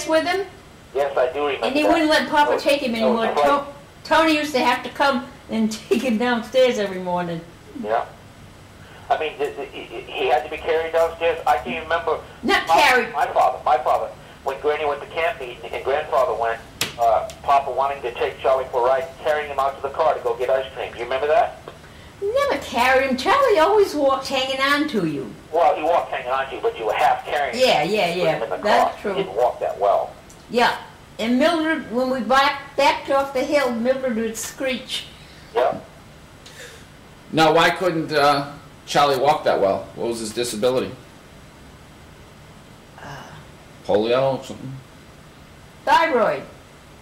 downstairs with him? Yes, I do remember. And he wouldn't let Papa take him anymore. Tony used to have to come and take him downstairs every morning. Yeah. I mean, he had to be carried downstairs. I can remember. Not carried. My father, when Granny went to camp meeting and Grandfather went, Papa wanting to take Charlie for a ride, carrying him out to the car to go get ice cream. Do you remember that? Never carried him. Charlie always walked hanging on to you. Well, he walked hanging on to you, but you were half carrying him. Yeah. Him in the That's car. true. He didn't walk that well. Yeah. And Mildred, when we backed off the hill, Mildred would screech. Yeah. Now, why couldn't Charlie walk that well? What was his disability? Polio or something? Thyroid.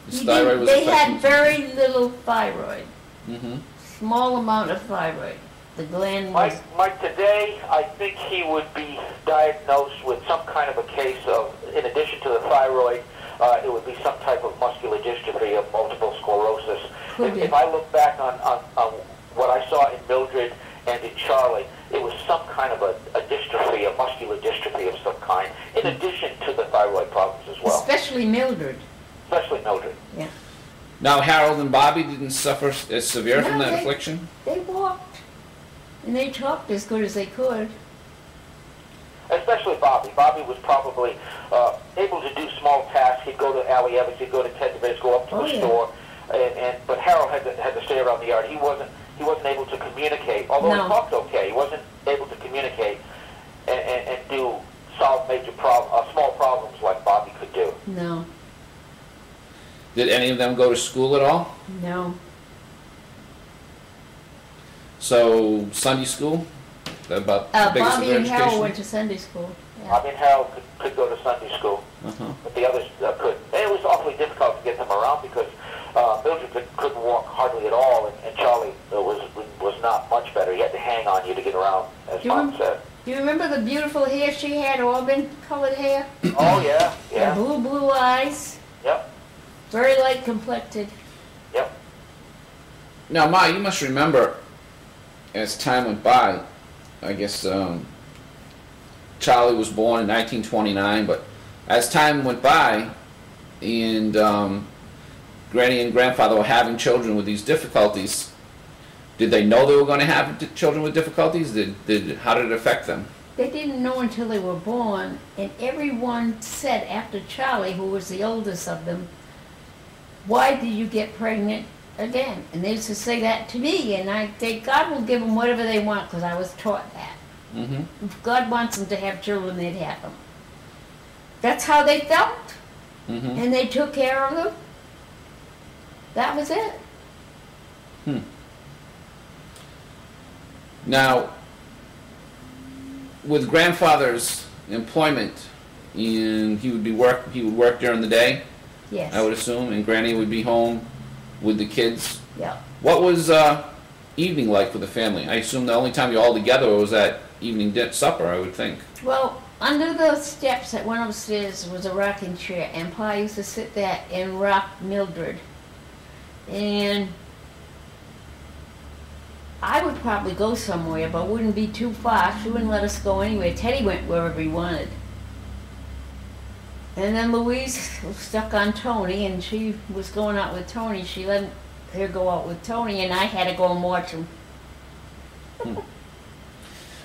His thyroid was They affecting had very little thyroid. Mm-hmm. Small amount of thyroid. The gland was... Mike, today, I think he would be diagnosed with some kind of a case of, in addition to the thyroid, it would be some type of muscular dystrophy of multiple sclerosis. If I look back on what I saw in Mildred and in Charlie, it was some kind of a dystrophy, a muscular dystrophy of some kind, in addition to the thyroid problems as well. Especially Mildred. Especially Mildred. Yeah. Now, Harold and Bobby didn't suffer as severe from that affliction? They walked. And they talked as good as they could. Especially Bobby. Bobby was probably able to do small tasks. He'd go to Allie Evans, he'd go to Ted DeVitz, go up to the store. But Harold had to stay around the yard. He wasn't able to communicate. Although he talked okay, he wasn't able to communicate and solve major small problems like Bobby could do. No. Did any of them go to school at all? No. So, Sunday school? About the biggest Bobby of their and Harold education? went to Sunday school. Yeah. Bobby and Harold could go to Sunday school, but the others couldn't. And it was awfully difficult to get them around because Mildred couldn't walk hardly at all, and Charlie was not much better. He had to hang on you to get around, as Mom said. Do you remember the beautiful hair she had, auburn-colored hair? Oh, yeah, yeah. And blue eyes. Yep. Very light complected. Yep. Now, Ma, you must remember, as time went by, I guess Charlie was born in 1929, but as time went by and Granny and Grandfather were having children with these difficulties, did they know they were going to have children with difficulties? How did it affect them? They didn't know until they were born, and everyone said after Charlie, who was the oldest of them, why did you get pregnant again? And they used to say that to me, and I think God will give them whatever they want, because I was taught that. Mm-hmm. If God wants them to have children, they'd have them. That's how they felt, and they took care of them. That was it. Now, with Grandfather's employment, and he would work during the day, yes, I would assume, and Granny would be home with the kids. Yeah. What was evening like for the family? I assume the only time you're all together was at evening supper, I would think. Well, under the steps that went upstairs was a rocking chair, and Pa used to sit there and rock Mildred. And I would probably go somewhere, but wouldn't be too far. She wouldn't let us go anywhere. Teddy went wherever he wanted. And then Louise was stuck on Tony, and she was going out with Tony. She let her go out with Tony, and I had to go and watch him.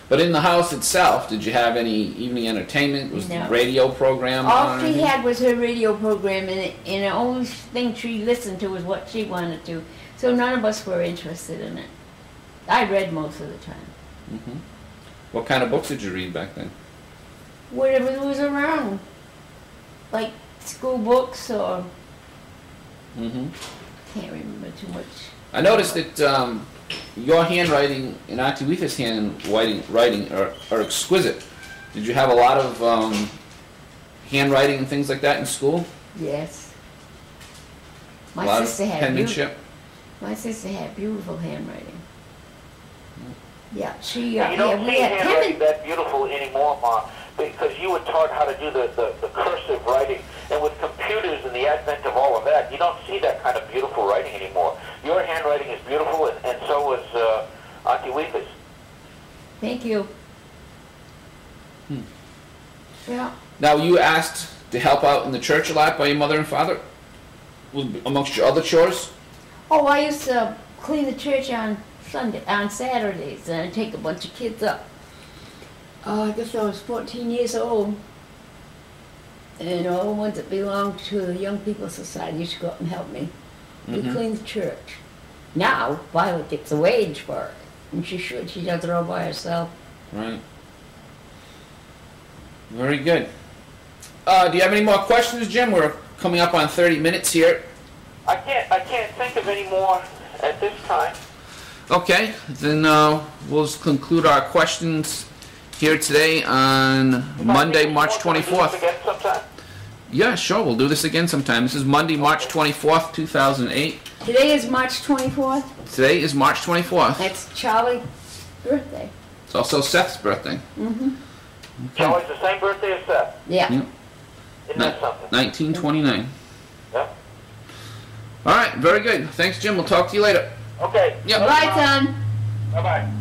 But in the house itself, did you have any evening entertainment? Was the radio program on? All she had was her radio program, and the only thing she listened to was what she wanted to. So none of us were interested in it. I read most of the time. What kind of books did you read back then? Whatever was around. Like school books or... Can't remember too much. I noticed that your handwriting and Auntie Weetha's handwriting are exquisite. Did you have a lot of handwriting and things like that in school? Yes. A lot of penmanship? My sister had beautiful handwriting. Yeah, she... you don't see handwriting that beautiful anymore, Mom, because you were taught how to do the cursive writing, and with computers and the advent of all of that, you don't see that kind of beautiful writing anymore. Your handwriting is beautiful, and so was Auntie Weetha's. Thank you. Yeah. Now, you asked to help out in the church a lot by your mother and father, amongst your other chores? Oh, I used to clean the church on Saturdays, and I'd take a bunch of kids up. I guess I was 14 years old. And all the ones that belonged to the Young People's Society used to go up and help me. We cleaned the church. Now, Violet gets a wage for it. And she should. She does it all by herself. Right. Very good. Do you have any more questions, Jim? We're coming up on 30 minutes here. I can't think of any more at this time. Okay, then we'll just conclude our questions here today on Monday, March 24th. Again sometime? Yeah, sure, we'll do this again sometime. This is Monday, March 24th, 2008. Today is March 24th. Today is March 24th. That's Charlie's birthday. It's also Seth's birthday. Mm-hmm. Charlie's the same birthday as Seth. Yeah. Yep. Isn't that something? 1929. Yeah. All right, very good. Thanks, Jim. We'll talk to you later. Okay. Yep. Bye, son. Bye-bye.